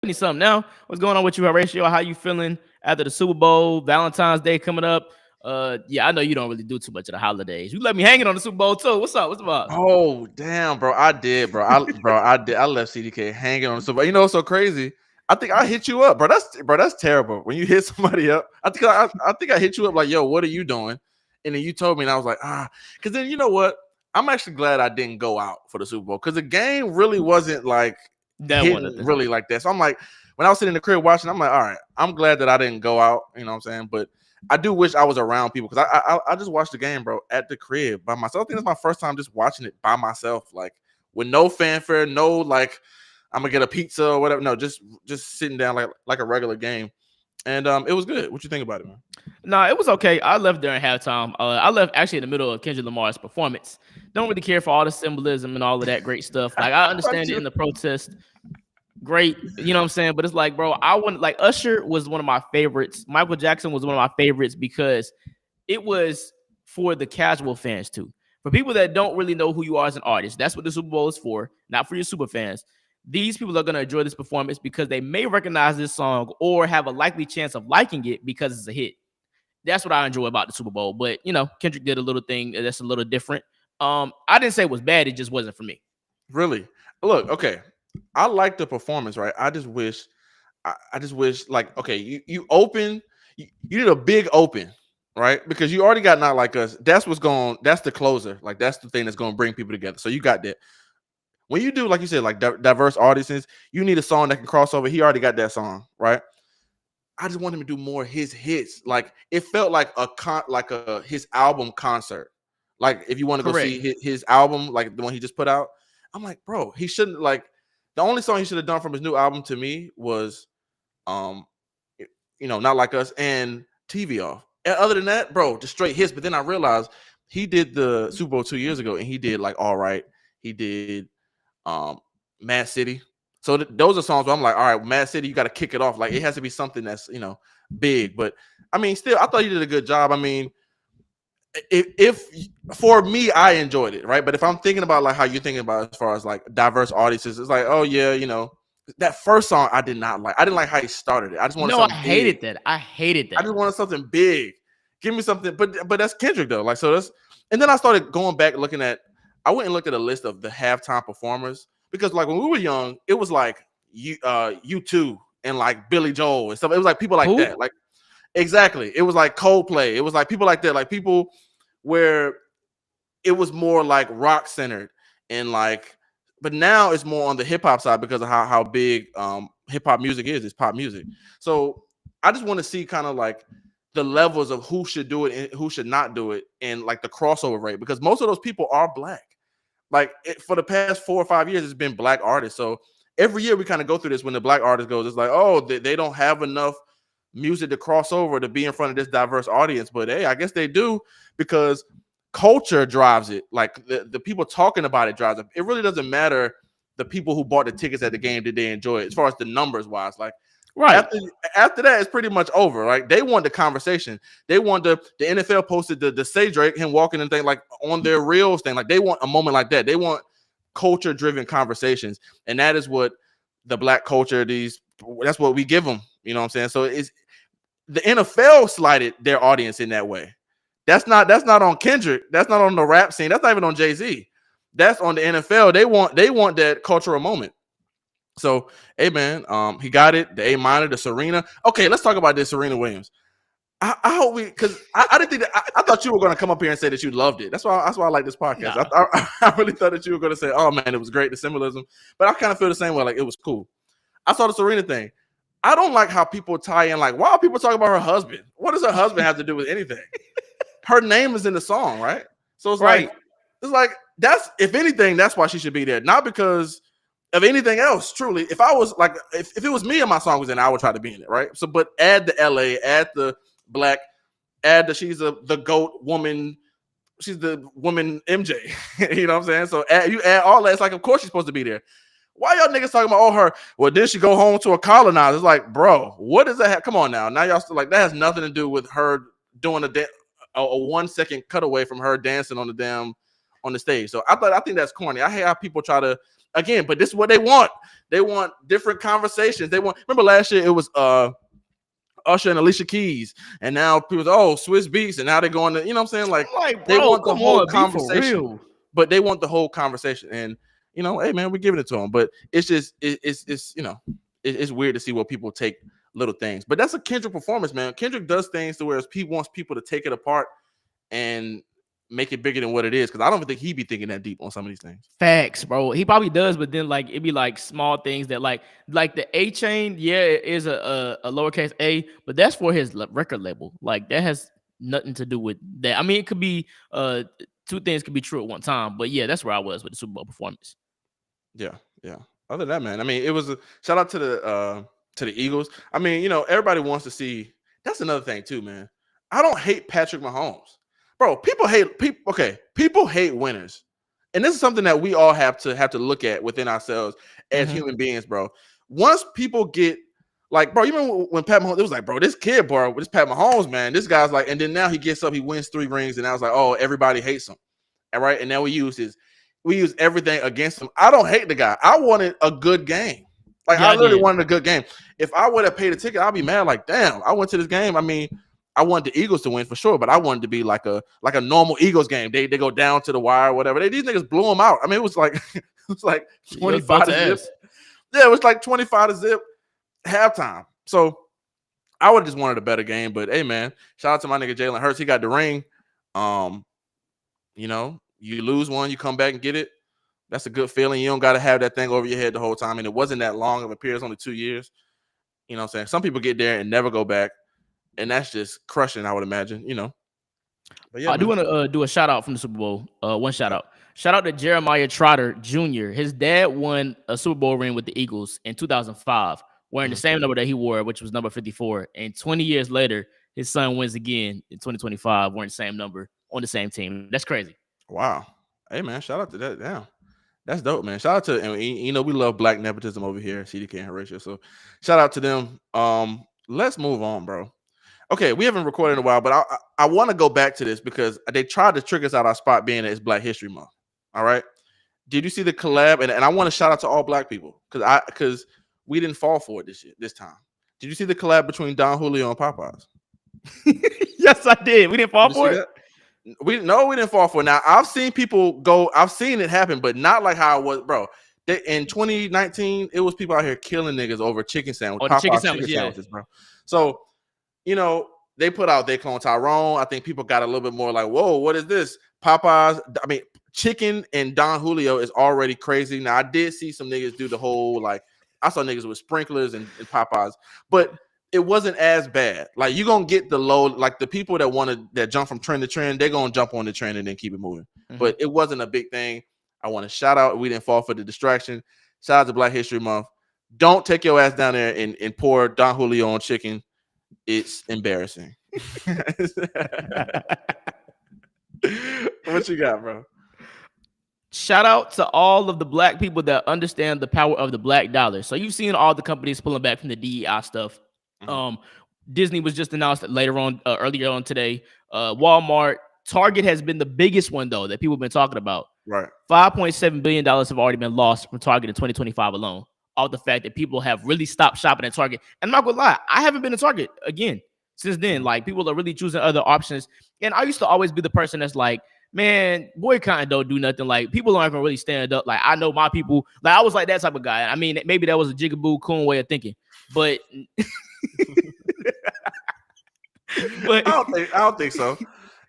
me something now. What's going on with you, Horatio? How you feeling after the Super Bowl, Valentine's Day coming up? Yeah, I know you don't really do too much of the holidays. You let me hanging on the Super Bowl too. What's up? What's up? Oh, damn, bro. I did, bro. I did. I left CDK hanging on. So, but you know, what's so crazy. I think I hit you up, bro. That's terrible. When you hit somebody up, I think I hit you up like, yo, what are you doing? And then you told me, and I was like, because then you know what? I'm actually glad I didn't go out for the Super Bowl because the game really wasn't like That one of hitting the really like that. So I'm like, when I was sitting in the crib watching, I'm like, all right, I'm glad that I didn't go out. You know what I'm saying? But I do wish I was around people because I just watched the game, bro, at the crib by myself. I think it's my first time just watching it by myself, like with no fanfare, no like I'm gonna get a pizza or whatever. No, just sitting down like a regular game, and it was good. What you think about it, man? Nah, it was okay. I left during halftime. I left actually in the middle of Kendrick Lamar's performance. Don't really care for all the symbolism and all of that great stuff. Like I Right, understand it you. in the protest, great, you know what I'm saying? But it's like, bro, I want like Usher was one of my favorites. Michael Jackson was one of my favorites because it was for the casual fans too. For people that don't really know who you are as an artist, that's what the Super Bowl is for, not for your super fans. These people are going to enjoy this performance because they may recognize this song or have a likely chance of liking it because it's a hit. That's what I enjoy about the Super Bowl. But you know, Kendrick did a little thing that's a little different. I didn't say it was bad, it just wasn't for me. Really? Look, okay. I like the performance, right? I just wish like okay, you open, you did a big open, right? Because you already got Not Like Us. That's the closer. Like that's the thing that's gonna bring people together. So you got that. When you do, like you said, like diverse audiences, you need a song that can cross over. He already got that song, right? I just want him to do more of his hits. Like it felt like his album concert. Like if you want to go Correct. see his album, like the one he just put out, I'm like, bro, he shouldn't like the only song he should have done from his new album to me was um Not Like Us and TV Off. And other than that, bro, just straight hits. But then I realized he did the Super Bowl 2 years ago and he did like All Right. He did um Mad City. So those are songs where I'm like, all right, Mad City, you got to kick it off. Like it has to be something that's big. But I mean, still, I thought you did a good job. I mean, if for me, I enjoyed it, right? But if I'm thinking about like how you're thinking about as far as like diverse audiences, it's like, oh yeah, that first song I did not like. I didn't like how he started it. I just wanted No, I something big. hated that. I hated I that. just wanted something big. Give me something, but that's Kendrick though. Like so that's and then I started going back looking at I went and looked at a list of the halftime performers because like when we were young, it was like U2 and like Billy Joel and stuff. It was like people like Who? that. Like exactly. It was like Coldplay. It was like people like that. Like people where it was more like rock centered and like but now it's more on the hip hop side because of how big hip hop music is. It's pop music. So I just want to see kind of like the levels of who should do it and who should not do it and like the crossover rate because most of those people are black. Like for the past 4 or 5 years, it's been black artists. So every year we kind of go through this when the black artist goes, it's like, oh, they don't have enough music to cross over to be in front of this diverse audience. But hey, I guess they do because culture drives it. Like the people talking about it drives it. It really doesn't matter the people who bought the tickets at the game, did they enjoy it as far as the numbers wise. Like Right. after after that, it's pretty much over. Like they want the conversation. They want the NFL posted the Say Drake, him walking and thing like on their reels thing. Like they want a moment like that. They want culture driven conversations, and that is what the black culture. That's what we give them. You know what I'm saying? So it's the NFL slighted their audience in that way. That's not on Kendrick. That's not on the rap scene. That's not even on Jay-Z. That's on the NFL. They want that cultural moment. So, hey man, he got it. The A minor, the Serena. Okay, let's talk about this Serena Williams. I hope because I didn't think that I thought you were going to come up here and say that you loved it. That's why I like this podcast. Nah. I really thought that you were going to say, "Oh man, it was great, the symbolism." But I kind of feel the same way. Like it was cool. I saw the Serena thing. I don't like how people tie in. Like, why are people talking about her husband? What does her husband have to do with anything? Her name is in the song, right? So Right. it's like that's if anything, that's why she should be there, not because of anything else. Truly, if I was like, if it was me and my song was in, I would try to be in it, right? So, but add the LA, add the black, add the the goat woman. She's the woman MJ. You know what I'm saying? So you add all that. It's like, of course she's supposed to be there. Why y'all niggas talking about her? Well, then she go home to a colonizer. It's like, bro, what does that have? Come on now. Now y'all still like that has nothing to do with her doing a 1 second cutaway from her dancing on the stage. So I think that's corny. I hate how people try to again, but this is what they want. They want different conversations. They want. Remember last year it was Usher and Alicia Keys, and now people, oh, Swiss Beats, and now they're going to, you know what I'm saying? Like, they bro, want the come whole on, be for conversation, real. but they want the whole conversation, and hey man, we're giving it to them, but it's just it's it's weird to see what people take little things, but that's a Kendrick performance, man. Kendrick does things to where he wants people to take it apart and make it bigger than what it is, because I don't even think he'd be thinking that deep on some of these things. Facts, bro. He probably does, but then like it'd be like small things that like the A Chain, yeah, it is a lowercase a, but that's for his record label. Like that has nothing to do with that. I mean, it could be two things could be true at one time, but yeah, that's where I was with the Super Bowl performance. Yeah. Other than that, man, I mean, it was a shout out to the Eagles. I mean, everybody wants to see. That's another thing too, man. I don't hate Patrick Mahomes, bro. People hate people. Okay, people hate winners, and this is something that we all have to look at within ourselves as human beings, bro. Once people get like, bro, you remember when Pat Mahomes? It was like, bro, this kid, bro, this Pat Mahomes, man, this guy's like, and then now he gets up, he wins 3 rings, and I was like, oh, everybody hates him, all right, and now we use everything against him. I don't hate the guy. I wanted a good game. Like, I literally wanted a good game. If I would have paid a ticket, I'd be mad. Like, damn, I went to this game. I mean, I wanted the Eagles to win for sure, but I wanted to be like a normal Eagles game. They go down to the wire or whatever. These niggas blew them out. I mean, it was like 25 to zip. Yeah, it was like 25 to zip halftime. So I would have just wanted a better game. But hey, man, shout out to my nigga Jalen Hurts. He got the ring. You lose one, you come back and get it. That's a good feeling. You don't got to have that thing over your head the whole time. And it wasn't that long of a period. It's only 2 years. You know what I'm saying? Some people get there and never go back. And that's just crushing, I would imagine, But yeah, I do want to do a shout out from the Super Bowl. One shout out. Shout out to Jeremiah Trotter Jr. His dad won a Super Bowl ring with the Eagles in 2005, wearing the same number that he wore, which was number 54. And 20 years later, his son wins again in 2025, wearing the same number on the same team. That's crazy. Wow. Hey, man, shout out to that. Damn. That's dope, man. Shout out to, and we love black nepotism over here, CDK and Horatio. So shout out to them. Let's move on, bro. Okay, we haven't recorded in a while, but I want to go back to this because they tried to trick us out our spot being that it's Black History Month. All right. Did you see the collab? And I want to shout out to all black people because we didn't fall for it this time. Did you see the collab between Don Julio and Popeyes? Yes, I did. We didn't fall for it. We didn't fall for it. Now I've seen people go. I've seen it happen, but not like how it was, bro. In 2019, it was people out here killing niggas over chicken sandwich. Oh, chicken sandwiches, bro. So, they put out their clone Tyrone. I think people got a little bit more like, whoa, what is this? Popeyes. I mean, chicken and Don Julio is already crazy. Now I did see some niggas do the whole like. I saw niggas with sprinklers and Popeyes, but it wasn't as bad. Like, you're gonna get the low, like the people that jump from trend to trend, they're gonna jump on the trend and then keep it moving. But it wasn't a big thing. I want to shout out. We didn't fall for the distraction. Shout out to Black History Month. Don't take your ass down there and pour Don Julio on chicken. It's embarrassing. What you got, bro? Shout out to all of the black people that understand the power of the black dollar. So you've seen all the companies pulling back from the DEI stuff. Disney was just announced earlier on today. Walmart, Target has been the biggest one though that people have been talking about. Right. $5.7 billion have already been lost from Target in 2025 alone. All the fact that people have really stopped shopping at Target. And I'm not gonna lie, I haven't been to Target again since then. Like, people are really choosing other options. And I used to always be the person that's like, man, boycotting don't do nothing. Like, people aren't gonna really stand up. Like, I know my people. Like, I was like that type of guy. I mean, maybe that was a jigaboo coon way of thinking, but but I don't think so.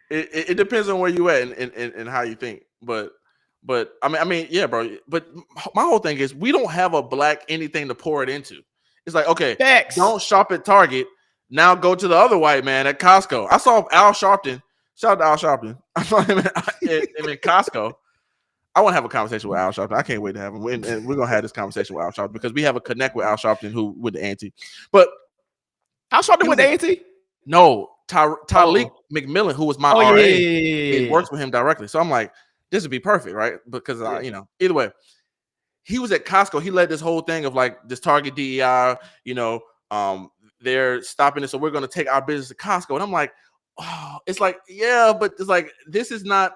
It depends on where you at and how you think. But I mean, yeah, bro. But my whole thing is we don't have a black anything to pour it into. It's like, okay, facts. Don't shop at Target. Now go to the other white man at Costco. I saw Al Sharpton. Shout out to Al Sharpton. I saw him in Costco. I want to have a conversation with Al Sharpton. I can't wait to have him. And we're gonna have this conversation with Al Sharpton because we have a connect with Al Sharpton who with the auntie. But Al Sharpton with the auntie? No, Tyleek McMillan, who was my RA, it works with him directly. So I'm like, this would be perfect, right? Because either way, he was at Costco. He led this whole thing of like this Target DEI, they're stopping it, so we're going to take our business to Costco. And I'm like, oh, it's like, yeah, but it's like, this is not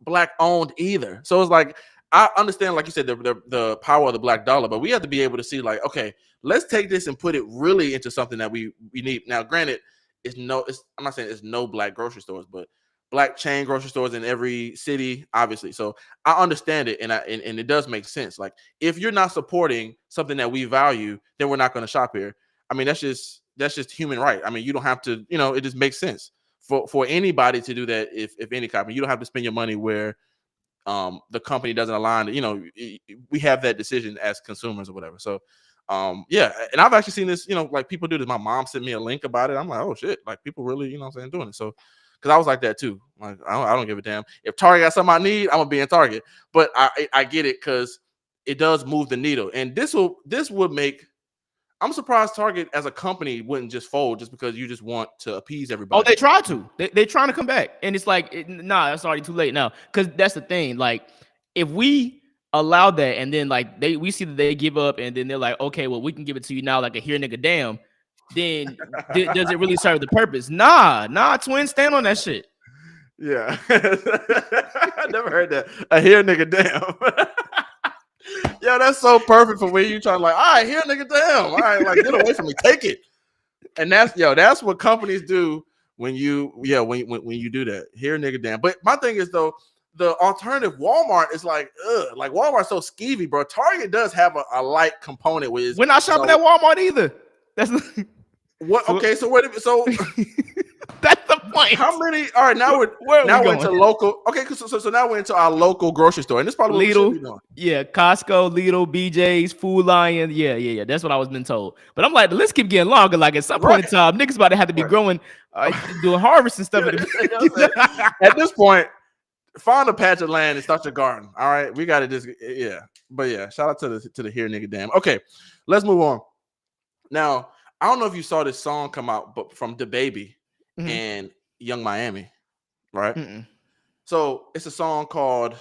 black owned either. So it's like, I understand, like you said, the power of the black dollar, but we have to be able to see, like, okay, let's take this and put it really into something that we need. Now, granted, I'm not saying it's no black grocery stores, but black chain grocery stores in every city, obviously. So I understand it, and it does make sense. Like, if you're not supporting something that we value, then we're not going to shop here. I mean, that's just human right. I mean, you don't have to, it just makes sense for anybody to do that. If any company, you don't have to spend your money where the company doesn't align. We have that decision as consumers or whatever. So yeah, and I've actually seen this, like people do this. My mom sent me a link about it. I'm like, oh shit, like people really, what I'm saying, doing it. So because I was like that too. Like I don't give a damn. If Target got something I need, I'm gonna be in Target. But I get it because it does move the needle. And this would make, I'm surprised Target as a company wouldn't just fold just because you just want to appease Oh, everybody. they tried to. They trying to come back, and it's like, nah, it's already too late now. Because that's the thing. Like, if we allow that, and then like we see that they give up, and then they're like, okay, well, we can give it to you now, like a here nigga damn. Then does it really serve the purpose? Nah, twin, stand on that shit. Yeah. I never heard that. A here nigga damn. Yeah, that's so perfect for when you trying to, like, all right, here nigga damn. All right, like, get away from me. Take it. And that's what companies do when you do that. Here nigga damn. But my thing is, though, the alternative Walmart is like, like Walmart's so skeevy, bro. Target does have a light component with. We're not shopping at Walmart either. That's what. Okay, so so that's the point. How many? All right, now we're into local. Okay, so now we're into our local grocery store, and this probably Lidl, what we should be doing. Yeah, Costco, Lidl, BJ's, Food Lion. Yeah. That's what I was been told. But I'm like, the list keep getting longer. Like at some point in time, niggas about to have to be growing, doing harvest and stuff. At this point, find a patch of land and start your garden. All right, we got to just But yeah, shout out to the here nigga damn. Okay, let's move on. Now, I don't know if you saw this song come out, but from DaBaby and Young Miami, right? So it's a song called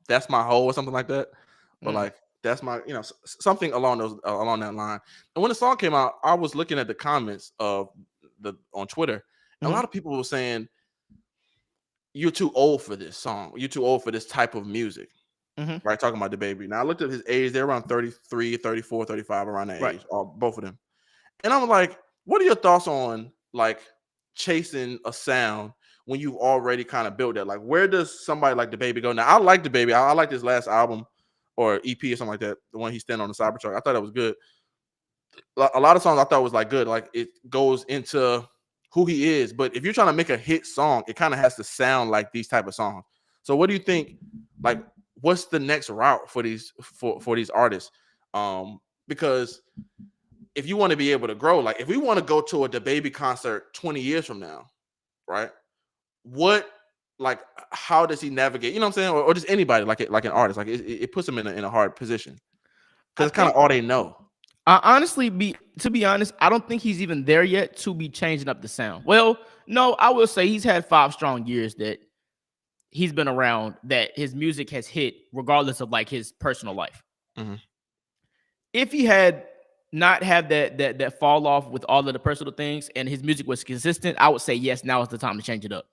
"That's My Hoe" or something like that, but like that's my, something along that line. And when the song came out, I was looking at the comments on Twitter, and a lot of people were saying, "You're too old for this song. You're too old for this type of music." Right, talking about DaBaby. Now I looked at his age; they're around 33, 34, 35, around that age, both of them. And I'm like, what are your thoughts on like chasing a sound when you've already kind of built that? Like, where does somebody like DaBaby go? Now, I like DaBaby. I like his last album or EP or something like that. The one he stand on the Cybertruck. I thought that was good. A lot of songs I thought was like good. Like it goes into who he is. But if you're trying to make a hit song, it kind of has to sound like these type of songs. So what do you think? Like, what's the next route for these artists? Because if you want to be able to grow, like if we want to go to a DaBaby concert 20 years from now, right? How does he navigate? You know what I'm saying? Or just anybody, like an artist, like it puts them in a hard position because it's kind of all they know. To be honest, I don't think he's even there yet to be changing up the sound. Well, no, I will say he's had 5 strong years that he's been around, that his music has hit regardless of like his personal life. If he had not have that fall off with all of the personal things and his music was consistent, I would say yes, now is the time to change it up.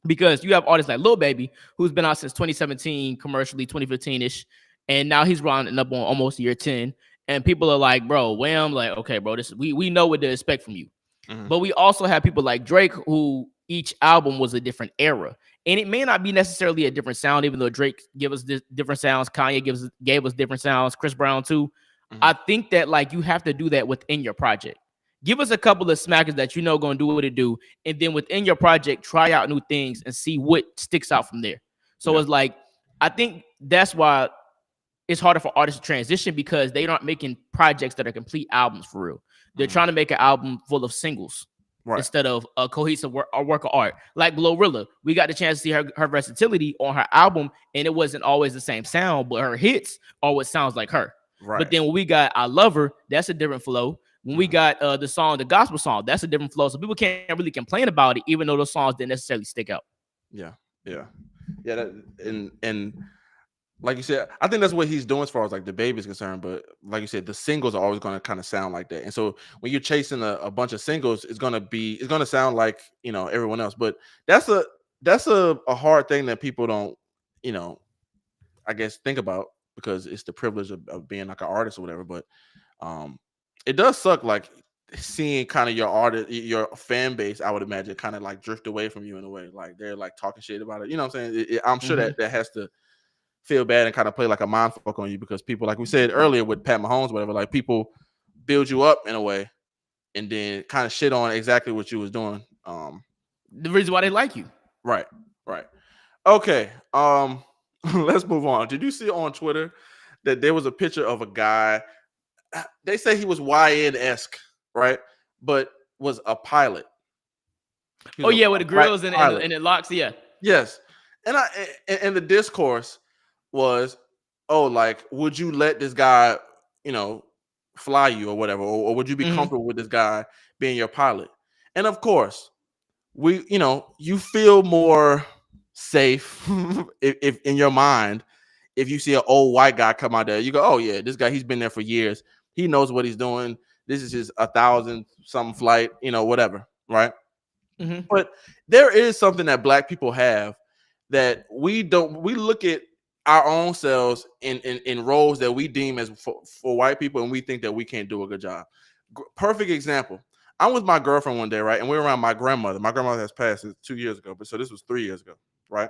Because you have artists like Lil Baby, who's been out since 2017 commercially, 2015-ish, and now he's rounding up on almost year 10. And people are like, bro, Wham, like, okay, bro, we know what to expect from you. But we also have people like Drake, who each album was a different era. And it may not be necessarily a different sound, even though Drake give us different sounds. Kanye gave us different sounds. Chris Brown too. I think that like you have to do that within your project. Give us a couple of smackers that going to do what it do, and then within your project, try out new things and see what sticks out from there. So it's like, I think that's why it's harder for artists to transition, because they aren't making projects that are complete albums for real. They're trying to make an album full of singles instead of a cohesive work of art. Like Glorilla, we got the chance to see her versatility on her album, and it wasn't always the same sound, but her hits are what sounds like her. But then when we got I Love Her, that's a different flow. When we got the gospel song, that's a different flow. So people can't really complain about it, even though those songs didn't necessarily stick out. Yeah. And like you said, I think that's what he's doing as far as like DaBaby is concerned. But like you said, the singles are always going to kind of sound like that. And so when you're chasing a bunch of singles, it's going to sound like, everyone else. But that's a hard thing that people don't, I guess think about because it's the privilege of being like an artist or whatever. But um, it does suck like seeing kind of your artist, your fan base. I would imagine kind of like drift away from you in a way, like they're like talking shit about it. You know what I'm saying? I'm sure Hmm. that that has to feel bad and kind of play like a mind fuck on you because people, like we said earlier with Pat Mahomes, whatever, like people build you up in a way and then kind of shit on exactly what you was doing. The reason why they like you. Right, right. Okay. Let's move on. Did you see on Twitter that there was a picture of a guy? They say he was YN-esque, right? But was a pilot. He Oh was yeah, with a the black grills and pilot. it locks. Yeah. Yes. And and the discourse was, oh, like, would you let this guy, you know, fly you or whatever, or would you be Hmm. comfortable with this guy being your pilot? And of course, you feel more safe if in your mind if you see an old white guy come out there, you go, oh yeah, this guy, he's been there for years, he knows what he's doing, this is his 1,000 something flight, whatever, right? Hmm. But there is something that black people have that we look at our own selves in roles that we deem as for white people, and we think that we can't do a good job. Perfect example. I'm with my girlfriend one day, right? And we're around my grandmother. My grandmother has passed 2 years ago, but so this was 3 years ago, right?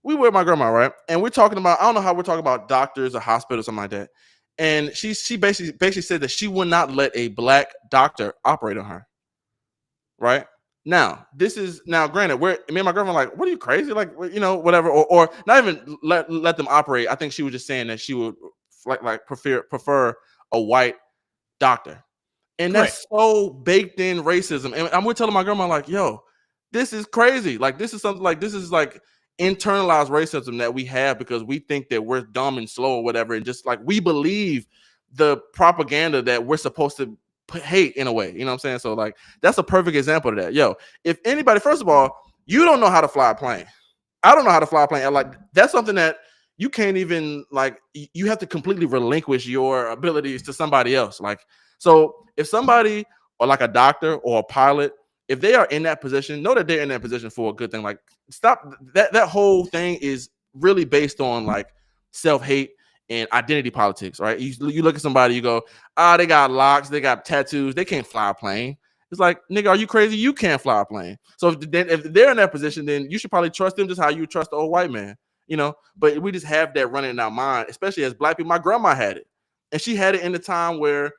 We were with my grandma, right? And we're talking about, I don't know how we're talking about doctors or hospitals, something like that. And she basically said that she would not let a black doctor operate on her, right? Now, this is now granted, we're me and my girlfriend like, what are you crazy? Like, whatever, or not even let them operate. I think she was just saying that she would like prefer a white doctor. And Correct. that's so baked in racism. And we're telling my grandma, like, yo, this is crazy. Like, this is something like this is like internalized racism that we have because we think that we're dumb and slow or whatever. And just like we believe the propaganda that we're supposed to hate in a way. You know what I'm saying? So, like, that's a perfect example of that. Yo, if anybody, first of all, you don't know how to fly a plane. I don't know how to fly a plane. And like, that's something that you can't even like, you have to completely relinquish your abilities to somebody else. Like, so if somebody or like a doctor or a pilot, if they are in that position, know that they're in that position for a good thing. Like, stop that whole thing is really based on like self-hate and identity politics, right? You look at somebody, you go, they got locks, they got tattoos, they can't fly a plane. It's like, nigga, are you crazy? You can't fly a plane. So if they're in that position, then you should probably trust them just how you trust the old white man, But we just have that running in our mind, especially as black people. My grandma had it, and she had it in the time where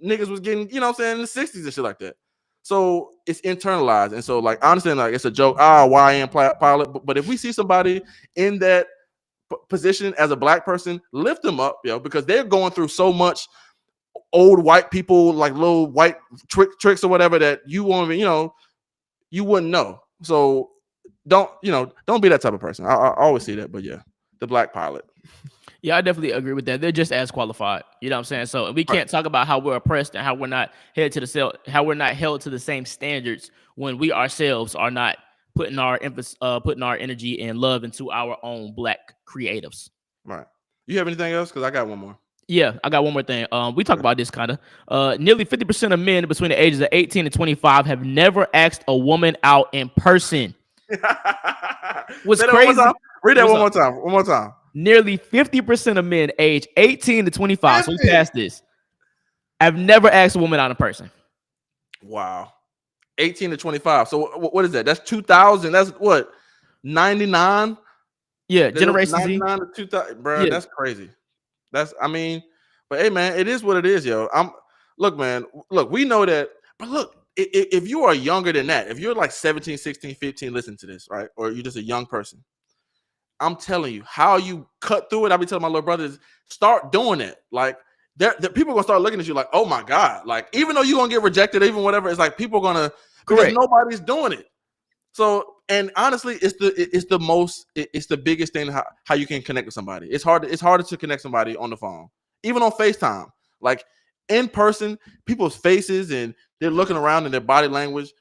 niggas was getting, what I'm saying, in the 60s and shit like that. So it's internalized. And so, like, I understand, like, it's a joke, YN pilot. But if we see somebody in that position as a black person, lift them up, because they're going through so much old white people, like little white tricks or whatever that you won't even, you wouldn't know. So don't be that type of person. I always see that. But yeah, the black pilot. Yeah, I definitely agree with that. They're just as qualified. You know what I'm saying? So we Right. can't talk about how we're oppressed and how we're not how we're not held to the same standards when we ourselves are not putting our emphasis, putting our energy and love into our own black creatives. Right. You have anything else? Because I got one more. Yeah, I got one more thing. We talk about this kind of. Nearly 50% of men between the ages of 18 and 25 have never asked a woman out in person. Say What's that one more time. crazy? Read that What's one up? more time. One more time. Nearly 50% of men age 18 to 25, so we 50. passed this, have never asked a woman out in person. Wow. 18 to 25. So what is that? That's 2000. That's what? 99? Yeah, That was Generation Z. 99 to 2000. Bro, Yeah, that's crazy. I mean, but hey, man, it is what it is, yo. Look, man, look, we know that, but look, if you are younger than that, if you're like 17, 16, 15, listen to this, right? Or you're just a young person, I'm telling you, how you cut through it. I'll be telling my little brothers, start doing it. Like, people are gonna start looking at you like, oh my God. Like, even though you're gonna get rejected, even whatever, it's like people are gonna, because correct. nobody's doing it. So, and honestly, it's the biggest thing how you can connect with somebody. It's harder to connect somebody on the phone, even on FaceTime. Like, in person, people's faces and they're looking around and their body language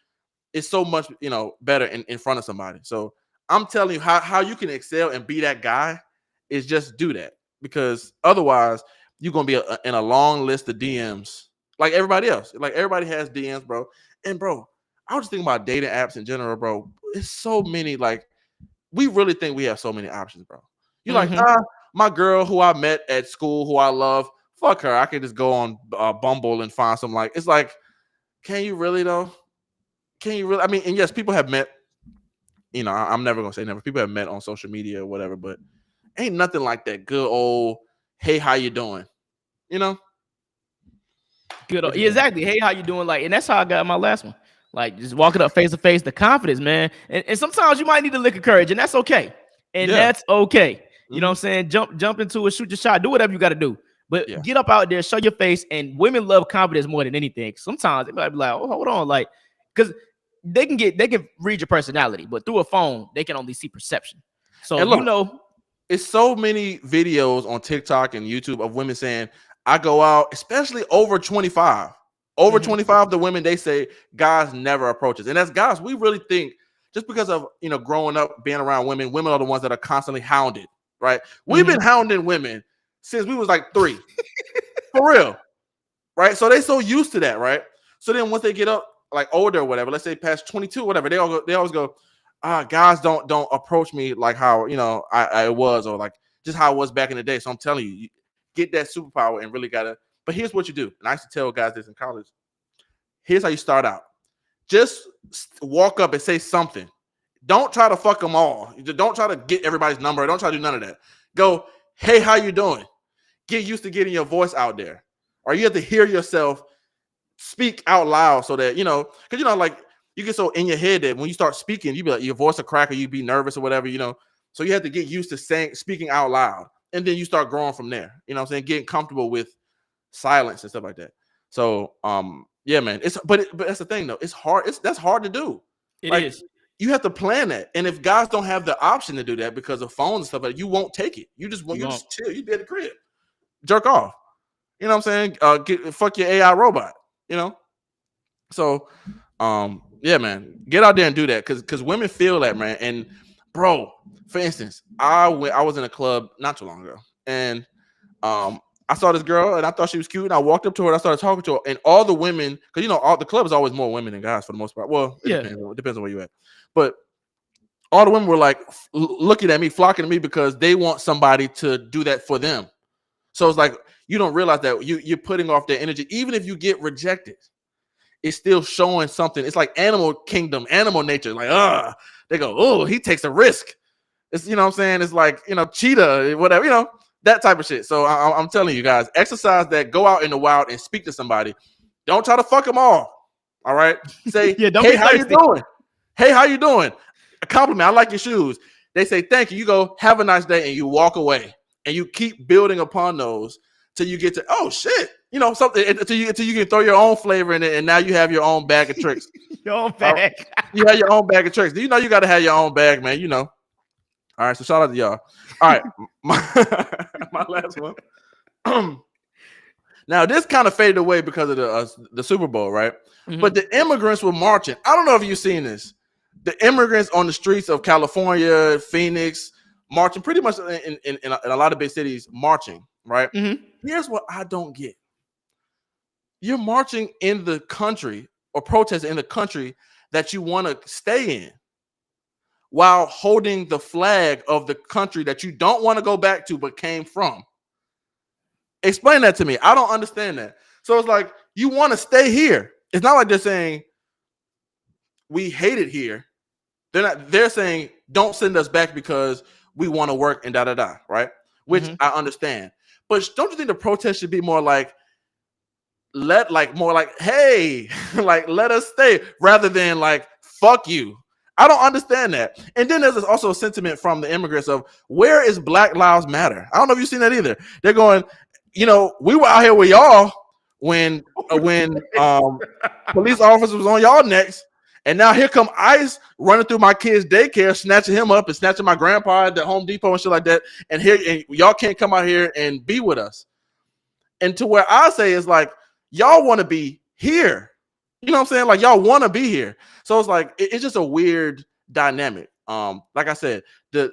is so much, better in front of somebody. So I'm telling you how you can excel and be that guy is just do that, because otherwise you're gonna be in a long list of DMs like everybody else. Like, everybody has DMs, bro. And bro, I was just thinking about dating apps in general, bro. It's so many. Like, we really think we have so many options, bro. You're like, Hmm. my girl who I met at school, who I love, fuck her. I can just go on Bumble and find some like. It's like, can you really though? Can you really? I mean, and yes, people have met. You know, I'm never gonna say never. People have met on social media or whatever, but ain't nothing like that good old, hey, how you doing? You know? Good. Yeah, exactly. Hey, how you doing? Like, and that's how I got my last one. Like, just walking up face to face, the confidence, man. And sometimes you might need a lick of courage, and that's okay. And Yeah. that's okay. You know what I'm Mhm. saying? Jump into it, shoot your shot, do whatever you got to do. But Yeah. get up out there, show your face. And women love confidence more than anything. Sometimes they might be like, oh, hold on, like, because they can read your personality, but through a phone, they can only see perception. So And if you look, know, it's so many videos on TikTok and YouTube of women saying, I go out, especially over 25. Over Mhm. 25, the women, they say guys never approach us. And as guys, we really think just because of, you know, growing up, being around women, women are the ones that are constantly hounded, right? We've been Mhm. hounding women since we was like 3. For real. Right? So they so used to that, right? So then once they get up like older or whatever, let's say past 22, whatever, they always go, guys don't approach me like how you know I was or like just how I was back in the day. So I'm telling you, you get that superpower and really gotta. But here's what you do. And I used to tell guys this in college. Here's how you start out. Just walk up and say something. Don't try to fuck them all. Don't try to get everybody's number. Don't try to do none of that. Go, hey, how you doing? Get used to getting your voice out there. Or you have to hear yourself speak out loud so that because like you get so in your head that when you start speaking, you be like your voice will crack or you be nervous or whatever. So you have to get used to speaking out loud, and then you start growing from there. You know what I'm saying? Getting comfortable with silence and stuff like that. So yeah, man. But that's the thing though. It's hard. That's hard to do. it Like is. you have to plan that, and if guys don't have the option to do that because of phones and stuff like that, you won't take it. You just You won't. chill. You be at the crib, jerk off. You know what I'm saying? Fuck your AI robot. You know. So, yeah, man, get out there and do that because women feel that, man. And bro, for instance, I was in a club not too long ago, and I saw this girl and I thought she was cute, and I walked up to her and I started talking to her, and all the women, because all the club is always more women than guys for the most part. Well, it Yeah. depends. It depends on where you at, but all the women were like looking at me, flocking to me because they want somebody to do that for them. So it's like you don't realize that you're putting off their energy, even if you get rejected. It's still showing something. It's like animal kingdom, animal nature. Like, they go, oh, he takes a risk. It's, what I'm saying? It's like, cheetah, whatever, that type of shit. So I'm telling you guys, exercise that, go out in the wild and speak to somebody. Don't try to fuck them all right? Say, Yeah, don't hey, be how you thirsty. doing? Hey, how you doing? A compliment. I like your shoes. They say, thank you. You go, have a nice day, and you walk away. And you keep building upon those till you get to, oh shit, something until you can throw your own flavor in it, and now you have your own bag of tricks. Your own bag. You have your own bag of tricks. Do you know you got to have your own bag, man? All right, so shout out to y'all. All right, my last one. Now this kind of faded away because of the Super Bowl, right? Mhm. But the immigrants were marching. I don't know if you've seen this. The immigrants on the streets of California, Phoenix, marching pretty much in a lot of big cities, marching, right? Mhm. Here's what I don't get. You're marching in the country or protesting in the country that you want to stay in while holding the flag of the country that you don't want to go back to but came from. Explain that to me. I don't understand that. So it's like you want to stay here. It's not like they're saying we hate it here. They're saying don't send us back because we want to work and da, right? Which I understand. But don't you think the protest should be more like hey, like let us stay rather than like fuck you. I don't understand that. And then there's also a sentiment from the immigrants of where is Black Lives Matter? I don't know if you've seen that either. They're going, we were out here with y'all when police officers was on y'all necks, and now here come ICE running through my kid's daycare, snatching him up and snatching my grandpa at the Home Depot and shit like that. And y'all can't come out here and be with us. And to where I say is like, y'all want to be here. You know what I'm saying? Like y'all want to be here. So it's like it's just a weird dynamic. Like I said, the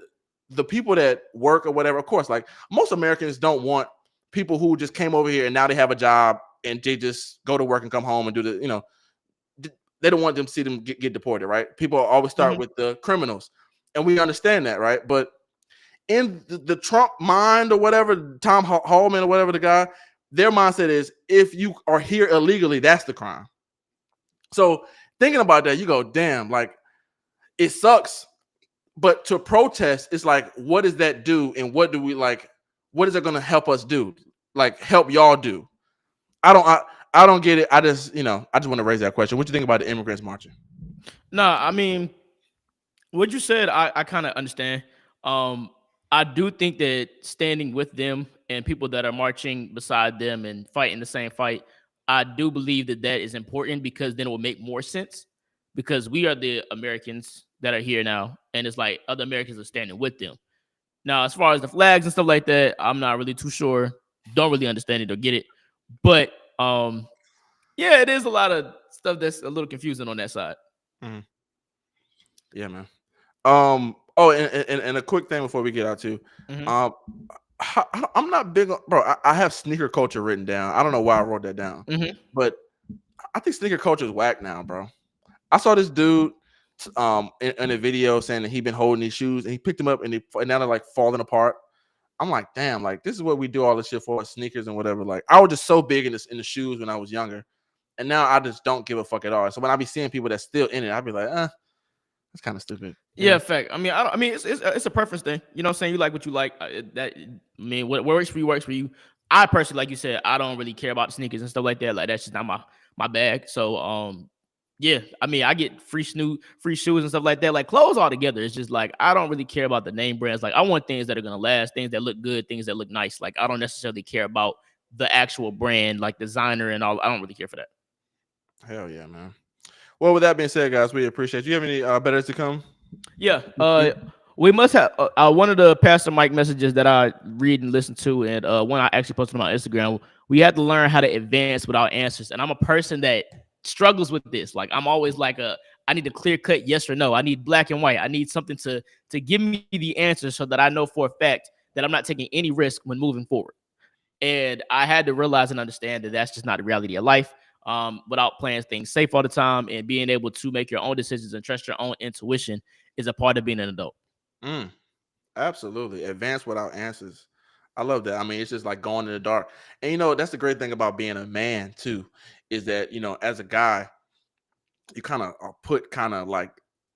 people that work or whatever, of course, like most Americans don't want people who just came over here and now they have a job and they just go to work and come home and do they don't want them to see them get deported, right? People always start with the criminals, and we understand that, right? But in the Trump mind or whatever, Tom Hallman or whatever the guy, their mindset is if you are here illegally, that's the crime. So thinking about that, you go, damn, like it sucks. But to protest, it's like, what does that do? And what do we like? What is it going to help us do? Like help y'all do? I don't get it. I just want to raise that question. What do you think about the immigrants marching? No, I mean, what you said, I kind of understand. Um, I do think that standing with them and people that are marching beside them and fighting the same fight, I do believe that that is important because then it will make more sense because we are the Americans that are here now, and it's like other Americans are standing with them. Now, as far as the flags and stuff like that, I'm not really too sure. Don't really understand it or get it, but yeah, it is a lot of stuff that's a little confusing on that side. Mhm. Yeah, man. Oh, and a quick thing before we get out too. Mhm. Um, I'm not big on, bro. I have sneaker culture written down. I don't know why I wrote that down, Mhm. but I think sneaker culture is whack now, bro. I saw this dude in a video saying that he been holding these shoes and he picked them up and now they're like falling apart. I'm like, damn, like this is what we do all this shit for, sneakers and whatever. Like I was just so big in the shoes when I was younger, and now I just don't give a fuck at all. So when I be seeing people that's still in it, I'd be like, that's kind of stupid, you Yeah, know? fact. I mean, I don't. I mean, it's a preference thing. You know what I'm saying? You like what you like. I mean, what works for you works for you. I personally, like you said, I don't really care about the sneakers and stuff like that. Like that's just not my bag. So yeah. I mean, I get free shoes and stuff like that. Like clothes altogether. It's just like I don't really care about the name brands. Like I want things that are gonna last, things that look good, things that look nice. Like I don't necessarily care about the actual brand, like designer and all. I don't really care for that. Hell yeah, man. Well, with that being said, guys, we appreciate you. Have any better to come? Yeah. We must have one of the Pastor Mike messages that I read and listen to, and one I actually posted on my Instagram. We had to learn how to advance without answers, and I'm a person that struggles with this. Like I'm always like I need a clear cut yes or no. I need black and white. I need something to give me the answer so that I know for a fact that I'm not taking any risk when moving forward. And I had to realize and understand that that's just not the reality of life. Without playing things safe all the time and being able to make your own decisions and trust your own intuition is a part of being an adult. Mm, absolutely. Advance without answers. I love that. I mean, it's just like going in the dark. And that's the great thing about being a man too, is that as a guy, you kind of are put kind of like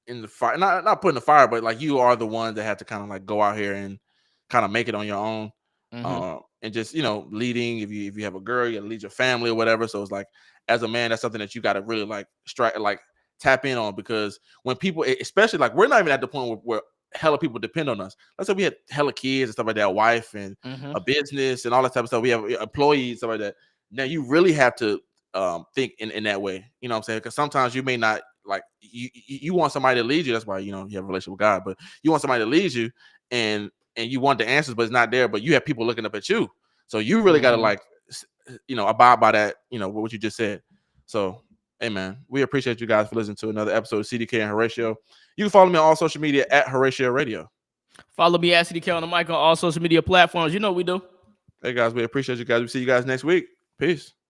in the fire, not put in the fire, but like you are the one that have to kind of like go out here and kind of make it on your own. Mm-hmm. And just leading, if you have a girl, you gotta lead your family or whatever. So it's like as a man, that's something that you got to really like strike, like tap in on, because when people, especially like we're not even at the point where hella people depend on us. Let's say we had hella kids and stuff like that, a wife and Mm-hmm. a business and all that type of stuff. We have employees, stuff like that. Now you really have to think in that way. You know what I'm saying? Because sometimes you may not like you want somebody to lead you. That's why you have a relationship with God, but you want somebody to lead you and you want the answers, but it's not there. But you have people looking up at you, so you really got to Mm-hmm. like abide by that. What you just said. So, hey man, we appreciate you guys for listening to another episode of CDK and Horatio. You can follow me on all social media at Horatio Radio. Follow me at CDK on the mic on all social media platforms. You know what we do. Hey guys, we appreciate you guys. We see you guys next week. Peace.